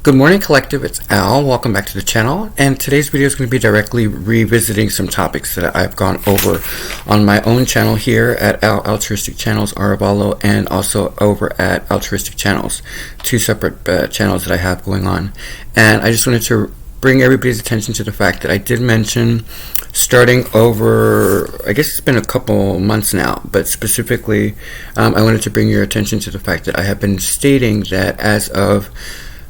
Good morning, Collective. It's Al. Welcome back to the channel. And today's video is going to be directly revisiting some topics that I've gone over on my own channel here at Altruistic Channels Arevalo, and also over at Altruistic Channels, two separate channels that I have going on. And I just wanted to bring everybody's attention to the fact that I did mention starting over, I guess it's been a couple months now, but specifically I wanted to bring your attention to the fact that I have been stating that as of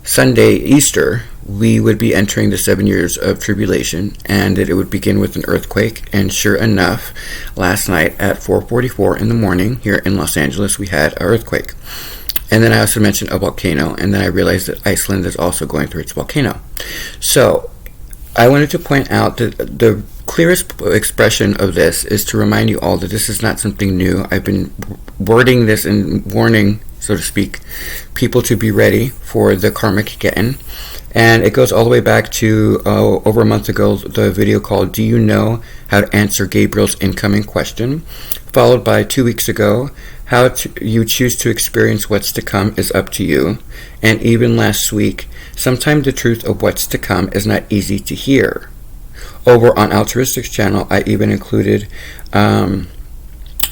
Sunday, Easter, we would be entering the 7 years of tribulation, and that it would begin with an earthquake. And sure enough, last night at 4:44 in the morning here in Los Angeles, we had an earthquake. And then I also mentioned a volcano, and then I realized that Iceland is also going through its volcano. So I wanted to point out that the clearest expression of this is to remind you all that this is not something new. I've been wording this and warning, so to speak, people to be ready for the karmic getting. And it goes all the way back to over a month ago, the video called "Do You Know How to Answer Gabriel's Incoming Question?" Followed by 2 weeks ago, "How you choose to experience what's to come is up to you." And even last week, "Sometimes the truth of what's to come is not easy to hear." Over on Altruistic's channel, I even included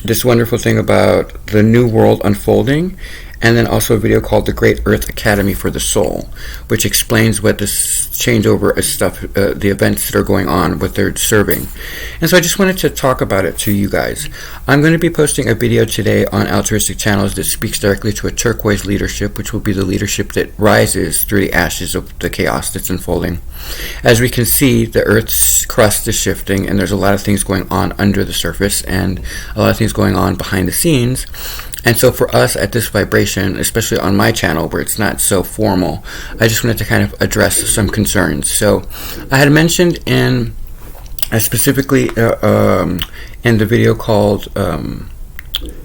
this wonderful thing about the new world unfolding, and then also a video called "The Great Earth Academy for the Soul," which explains what this changeover is stuff, the events that are going on, what they're serving. And so I just wanted to talk about it to you guys. I'm going to be posting a video today on Altruistic Channels that speaks directly to a turquoise leadership, which will be the leadership that rises through the ashes of the chaos that's unfolding. As we can see, the Earth's crust is shifting, and there's a lot of things going on under the surface, and a lot of things going on behind the scenes. And so for us at this vibration, especially on my channel where it's not so formal, I just wanted to kind of address some concerns. So I had mentioned in specifically in the video called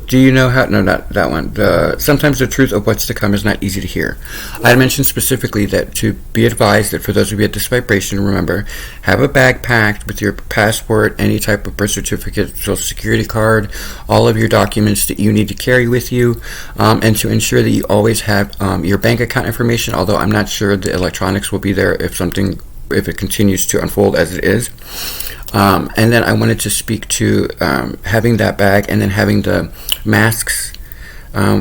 "Do you know how?" No, not that one. Sometimes the truth of what's to come is not easy to hear. I had mentioned specifically that to be advised that for those of you at this vibration, remember, have a bag packed with your passport, any type of birth certificate, social security card, all of your documents that you need to carry with you, and to ensure that you always have your bank account information, although I'm not sure the electronics will be there if it continues to unfold as it is. And then I wanted to speak to having that bag, and then having the masks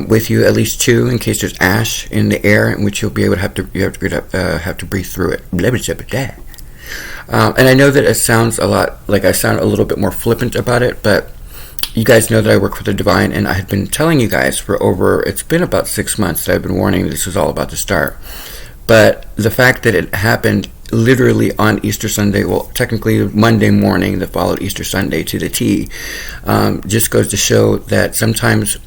with you, at least two, in case there's ash in the air, in which you'll be able to have to breathe through it. And I know that it sounds a lot like I sound a little bit more flippant about it, but you guys know that I work for the divine, and I had been telling you guys for it's been about 6 months that I've been warning this was all about to start. But the fact that it happened literally on Easter Sunday, well, technically Monday morning that followed Easter Sunday to the T, just goes to show that sometimes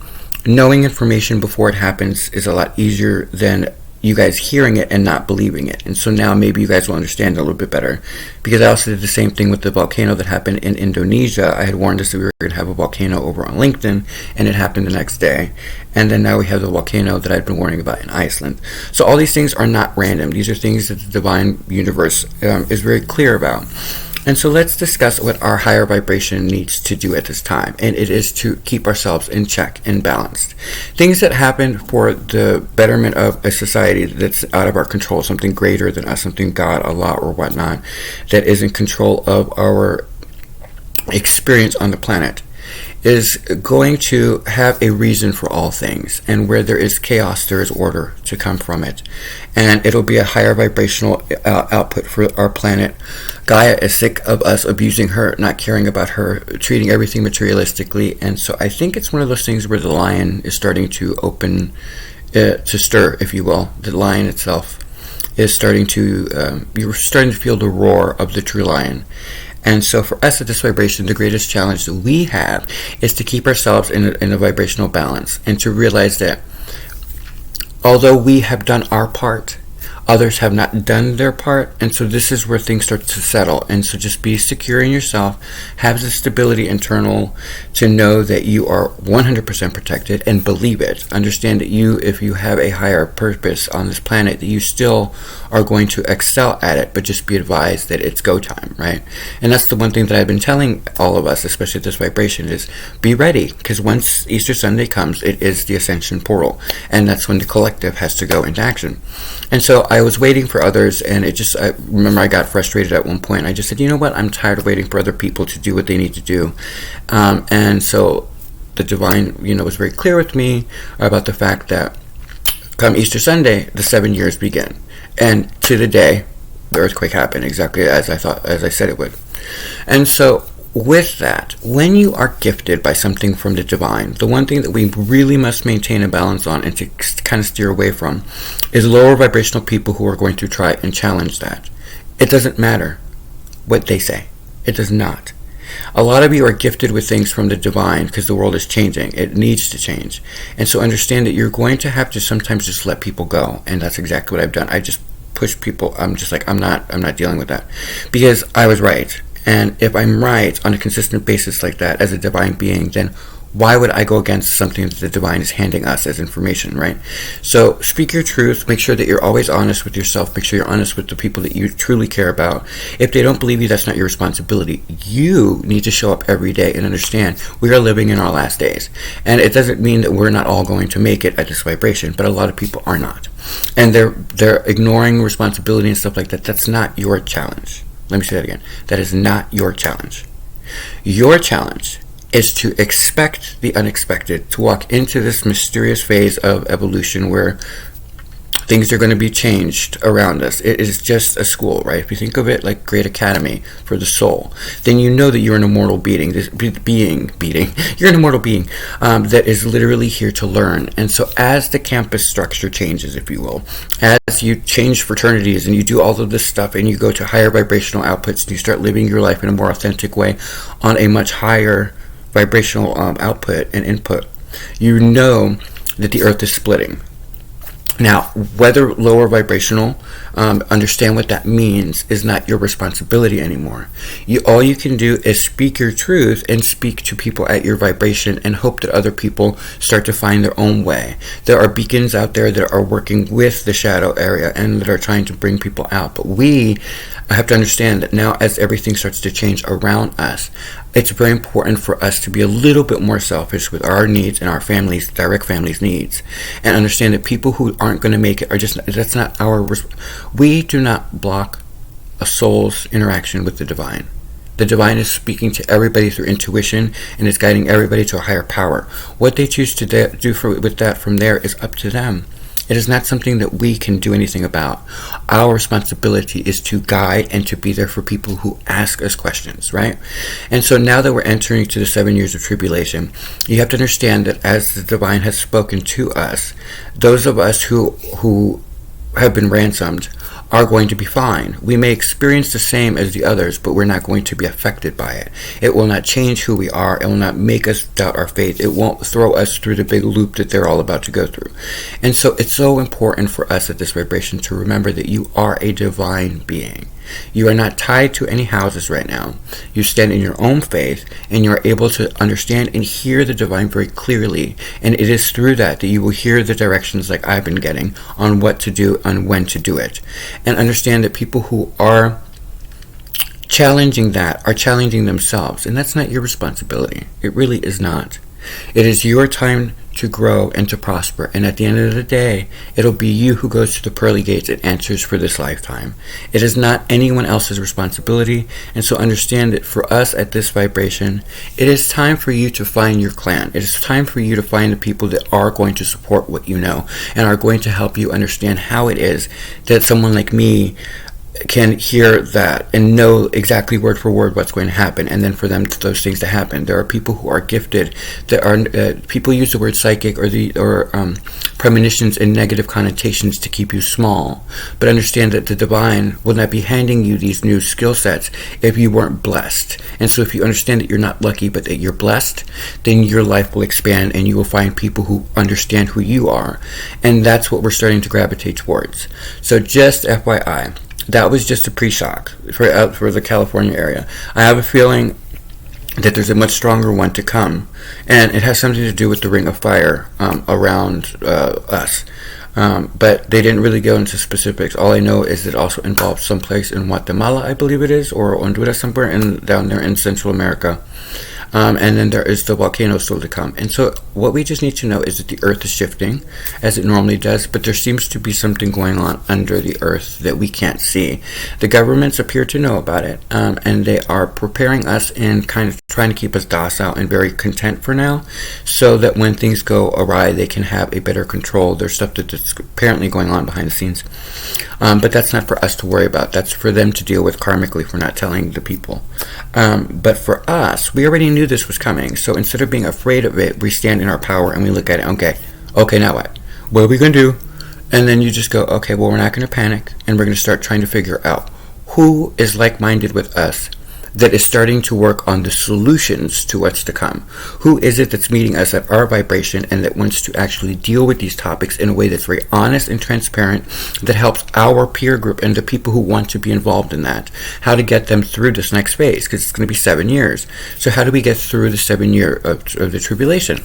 knowing information before it happens is a lot easier than you guys hearing it and not believing it. And so now maybe you guys will understand a little bit better, because I also did the same thing with the volcano that happened in Indonesia. I had warned us that we were going to have a volcano over on LinkedIn, and it happened the next day. And then now we have the volcano that I'd been warning about in Iceland. So all these things are not random. These are things that the divine universe is very clear about. And so let's discuss what our higher vibration needs to do at this time, and it is to keep ourselves in check and balanced. Things that happen for the betterment of a society that's out of our control, something greater than us, something God, Allah, or whatnot, that is in control of our experience on the planet, is going to have a reason for all things. And where there is chaos, there is order to come from it. And it'll be a higher vibrational output for our planet. Gaia is sick of us abusing her, not caring about her, treating everything materialistically. And so I think it's one of those things where the lion is starting to open, to stir, if you will. The lion itself is starting to, you're starting to feel the roar of the true lion. And so for us at this vibration, the greatest challenge that we have is to keep ourselves in a vibrational balance, and to realize that although we have done our part, others have not done their part. And so this is where things start to settle. And so just be secure in yourself, have the stability internal to know that you are 100% protected, and believe it. Understand that if you have a higher purpose on this planet, that you still are going to excel at it, but just be advised that it's go time, right? And that's the one thing that I've been telling all of us, especially at this vibration, is be ready, because once Easter Sunday comes, it is the ascension portal, and that's when the collective has to go into action. And so I I was waiting for others, and I remember I got frustrated at one point. I just said, you know what, I'm tired of waiting for other people to do what they need to do. And so the divine, was very clear with me about the fact that come Easter Sunday, the 7 years begin. And to the day, the earthquake happened exactly as I said it would. And so with that, when you are gifted by something from the divine, the one thing that we really must maintain a balance on and to kind of steer away from is lower vibrational people who are going to try and challenge that. It doesn't matter what they say. It does not. A lot of you are gifted with things from the divine because the world is changing. It needs to change. And so understand that you're going to have to sometimes just let people go. And that's exactly what I've done. I just push people. I'm just like, I'm not dealing with that because I was right. And if I'm right on a consistent basis like that as a divine being, then why would I go against something that the divine is handing us as information, right? So speak your truth. Make sure that you're always honest with yourself. Make sure you're honest with the people that you truly care about. If they don't believe you, that's not your responsibility. You need to show up every day and understand we are living in our last days. And it doesn't mean that we're not all going to make it at this vibration, but a lot of people are not. And they're ignoring responsibility and stuff like that. That's not your challenge. Let me say that again. That is not your challenge. Your challenge is to expect the unexpected, to walk into this mysterious phase of evolution where things are going to be changed around us. It is just a school, right? If you think of it like Great Academy for the soul, then you know that you're an immortal being. You're an immortal being that is literally here to learn. And so as the campus structure changes, if you will, as you change fraternities and you do all of this stuff and you go to higher vibrational outputs and you start living your life in a more authentic way on a much higher vibrational output and input, you know that the earth is splitting. Now, whether lower vibrational, understand what that means is not your responsibility anymore. All you can do is speak your truth and speak to people at your vibration and hope that other people start to find their own way. There are beacons out there that are working with the shadow area and that are trying to bring people out. But we have to understand that now as everything starts to change around us, it's very important for us to be a little bit more selfish with our needs and our families, direct families' needs, and understand that people who aren't going to make it are just, that's not our, we do not block a soul's interaction with the divine. The divine is speaking to everybody through intuition and is guiding everybody to a higher power. What they choose to do with that from there is up to them. It is not something that we can do anything about. Our responsibility is to guide and to be there for people who ask us questions, right? And so now that we're entering to the 7 years of tribulation, you have to understand that as the divine has spoken to us, those of us who have been ransomed are going to be fine. We may experience the same as the others, but we're not going to be affected by it. It will not change who we are. It will not make us doubt our faith. It won't throw us through the big loop that they're all about to go through. And so it's so important for us at this vibration to remember that you are a divine being. You are not tied to any houses right now. You stand in your own faith and you are able to understand and hear the divine very clearly. And it is through that you will hear the directions like I've been getting on what to do and when to do it. And understand that people who are challenging that are challenging themselves. And that's not your responsibility. It really is not. It is your time to grow and to prosper, and at the end of the day, it'll be you who goes to the pearly gates and answers for this lifetime. It is not anyone else's responsibility, and so understand that for us at this vibration, it is time for you to find your clan. It is time for you to find the people that are going to support what you know, and are going to help you understand how it is that someone like me can hear that and know exactly word for word what's going to happen, and then for them those things to happen. There are people who are gifted that are people use the word psychic or premonitions in negative connotations to keep you small, but understand that the divine will not be handing you these new skill sets if you weren't blessed. And so if you understand that you're not lucky but that you're blessed, then your life will expand and you will find people who understand who you are, and that's what we're starting to gravitate towards. So just FYI, that was just a pre-shock for the California area. I have a feeling that there's a much stronger one to come, and it has something to do with the Ring of Fire around us. But they didn't really go into specifics. All I know is it also involves someplace in Guatemala, I believe it is, or Honduras, somewhere down there in Central America. And then there is the volcano still to come. And so what we just need to know is that the earth is shifting as it normally does, but there seems to be something going on under the earth that we can't see. The governments appear to know about it, and they are preparing us and kind of trying to keep us docile and very content for now, so that when things go awry, they can have a better control. There's stuff that's apparently going on behind the scenes. But that's not for us to worry about. That's for them to deal with karmically for not telling the people. But for us, we already knew this was coming. So instead of being afraid of it, we stand in our power and we look at it. Okay, now what? What are we going to do? And then you just go, okay, well, we're not going to panic. And we're going to start trying to figure out who is like-minded with us that is starting to work on the solutions to what's to come. Who is it that's meeting us at our vibration and that wants to actually deal with these topics in a way that's very honest and transparent, that helps our peer group and the people who want to be involved in that, how to get them through this next phase, because it's going to be 7 years. So how do we get through the 7 year of the tribulation?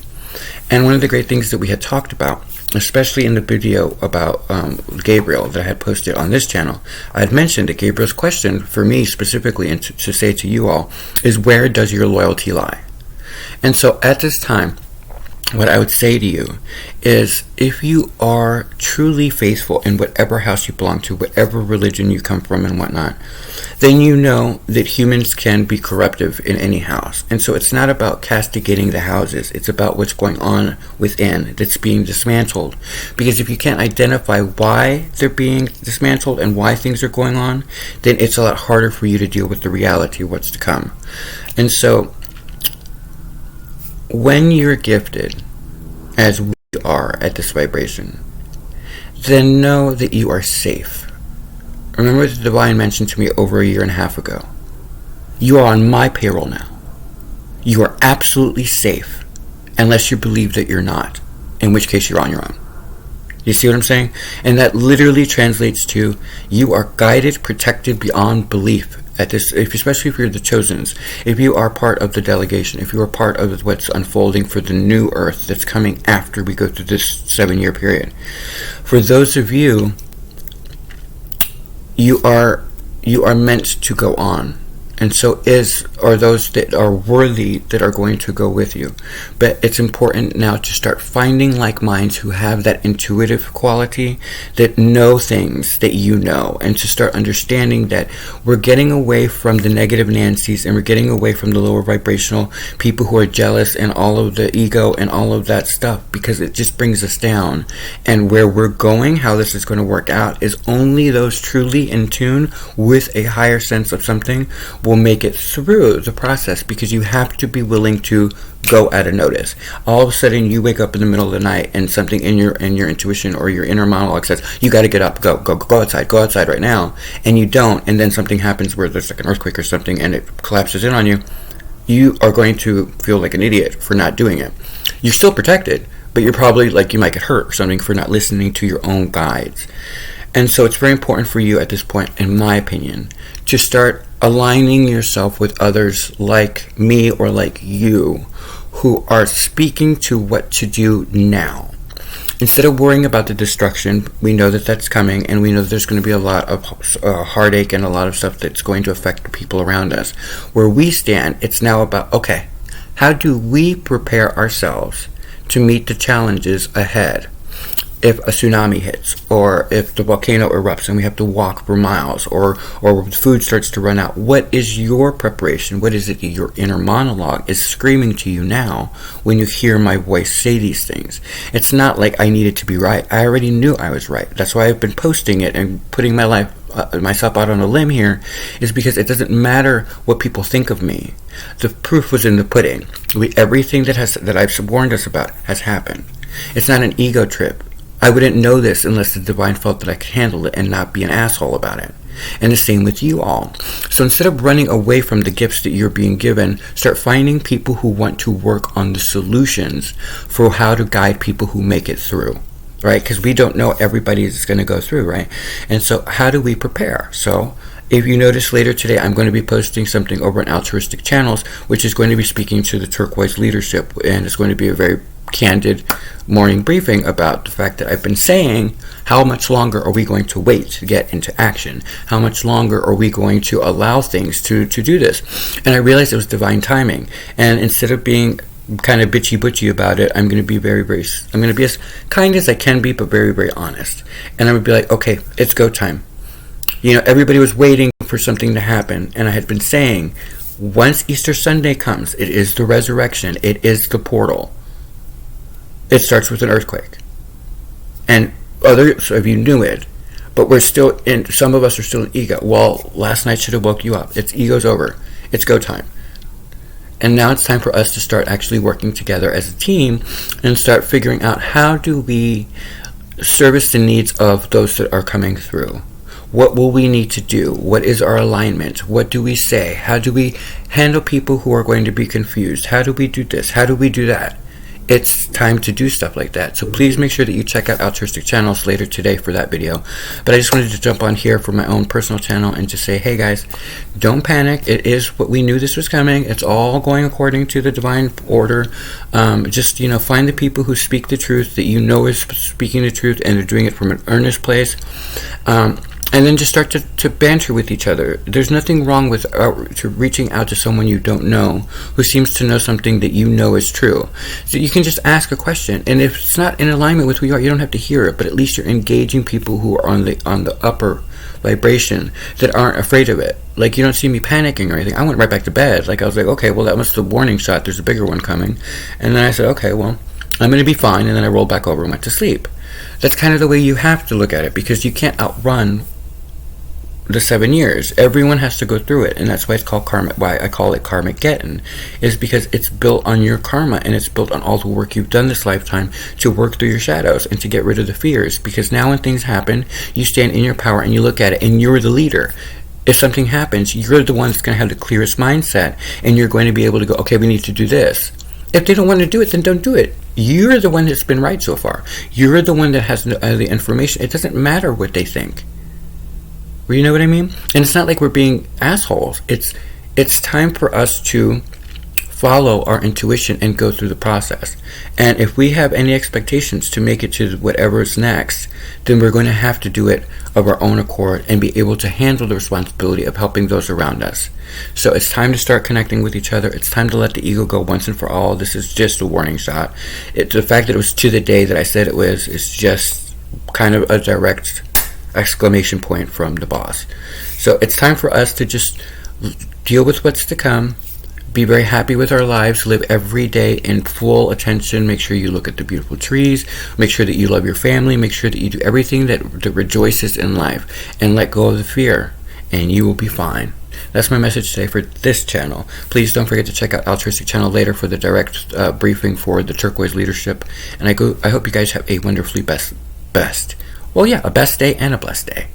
And one of the great things that we had talked about, especially in the video about Gabriel that I had posted on this channel, I had mentioned that Gabriel's question for me specifically, and to say to you all, is where does your loyalty lie? And so at this time, what I would say to you is, if you are truly faithful in whatever house you belong to, whatever religion you come from and whatnot, then you know that humans can be corruptive in any house. And so it's not about castigating the houses. It's about what's going on within that's being dismantled. Because if you can't identify why they're being dismantled and why things are going on, then it's a lot harder for you to deal with the reality of what's to come. And so when you're gifted, as we are at this vibration, then know that you are safe. Remember what the Divine mentioned to me over a year and a half ago. You are on my payroll now. You are absolutely safe, unless you believe that you're not, in which case you're on your own. You see what I'm saying? And that literally translates to, you are guided, protected beyond belief at this, especially if you're the chosens, if you are part of the delegation, if you are part of what's unfolding for the new earth that's coming after we go through this 7 year period. For those of you, you are meant to go on. And so are those that are worthy that are going to go with you. But it's important now to start finding like minds who have that intuitive quality, that know things that you know, and to start understanding that we're getting away from the negative Nancys, and we're getting away from the lower vibrational people who are jealous and all of the ego and all of that stuff, because it just brings us down. And where we're going, how this is going to work out, is only those truly in tune with a higher sense of something will make it through the process, because you have to be willing to go at a notice. All of a sudden you wake up in the middle of the night and something in your intuition or your inner monologue says, you got to get up, go outside right now, and you don't, and then something happens where there's like an earthquake or something and it collapses in on you. You are going to feel like an idiot for not doing it. You're still protected, but you're probably like, you might get hurt or something for not listening to your own guides. And so it's very important for you at this point, in my opinion, to start aligning yourself with others like me or like you, who are speaking to what to do now. Instead of worrying about the destruction, we know that that's coming, and we know that there's going to be a lot of heartache and a lot of stuff that's going to affect the people around us. Where we stand, it's now about, okay, how do we prepare ourselves to meet the challenges ahead? If a tsunami hits, or if the volcano erupts and we have to walk for miles, or food starts to run out, what is your preparation? What is it that your inner monologue is screaming to you now when you hear my voice say these things? It's not like I needed to be right. I already knew I was right. That's why I've been posting it and putting myself out on a limb here, is because it doesn't matter what people think of me. The proof was in the pudding. Everything that I've warned us about has happened. It's not an ego trip. I wouldn't know this unless the Divine felt that I could handle it and not be an asshole about it. And the same with you all. So instead of running away from the gifts that you're being given, start finding people who want to work on the solutions for how to guide people who make it through. Right? Because we don't know everybody is going to go through, right? And so how do we prepare? So if you notice later today, I'm going to be posting something over on Altruistic Channels, which is going to be speaking to the turquoise leadership, and it's going to be a very candid morning briefing about the fact that I've been saying, how much longer are we going to wait to get into action? How much longer are we going to allow things to do this? And I realized it was divine timing. And instead of being kind of bitchy about it, I'm going to be I'm going to be as kind as I can be, but very, very honest. And I'm going to be like, okay, it's go time. Everybody was waiting for something to happen, and I had been saying, once Easter Sunday comes, it is the resurrection, it is the portal. It starts with an earthquake. And others of you knew it, but some of us are still in ego. Well, last night should have woke you up. It's ego's over. It's go time. And now it's time for us to start actually working together as a team and start figuring out, how do we service the needs of those that are coming through? What will we need to do? What is our alignment? What do we say? How do we handle people who are going to be confused? How do we do this? How do we do that? It's time to do stuff like that. So please make sure that you check out Altruistic Channels later today for that video. But I just wanted to jump on here for my own personal channel and just say, hey guys, don't panic. It is what we knew this was coming. It's all going according to the divine order. Just, find the people who speak the truth, that is speaking the truth, and they're doing it from an earnest place. And then just start to banter with each other. There's nothing wrong with reaching out to someone you don't know who seems to know something that you know is true. So you can just ask a question, and if it's not in alignment with who you are, you don't have to hear it. But at least you're engaging people who are on the upper vibration that aren't afraid of it. Like, you don't see me panicking or anything. I went right back to bed. Like, I was like, okay, well, that was the warning shot. There's a bigger one coming. And then I said, okay, well, I'm going to be fine. And then I rolled back over and went to sleep. That's kind of the way you have to look at it, because you can't outrun the 7 years. Everyone has to go through it, and that's why it's called karma. Why I call it karmic getting, is because it's built on your karma, and it's built on all the work you've done this lifetime to work through your shadows and to get rid of the fears. Because now when things happen, you stand in your power and you look at it, and you're the leader. If something happens, you're the one that's going to have the clearest mindset, and you're going to be able to go, okay, we need to do this. If they don't want to do it, then don't do it. You're the one that's been right so far. You're the one that has the information. It doesn't matter what they think. You know what I mean? And it's not like we're being assholes. It's time for us to follow our intuition and go through the process. And if we have any expectations to make it to whatever is next, then we're going to have to do it of our own accord and be able to handle the responsibility of helping those around us. So it's time to start connecting with each other. It's time to let the ego go once and for all. This is just a warning shot. The fact that it was to the day that I said it was is just kind of a direct exclamation point from the boss. So it's time for us to just deal with what's to come, be very happy with our lives, live every day in full attention. Make sure you look at the beautiful trees, make sure that you love your family, make sure that you do everything that rejoices in life, and let go of the fear, and you will be fine. That's my message today for this channel. Please don't forget to check out Altruistic Channel later for the direct briefing for the Turquoise Leadership. And I hope you guys have a wonderfully best a best day and a blessed day.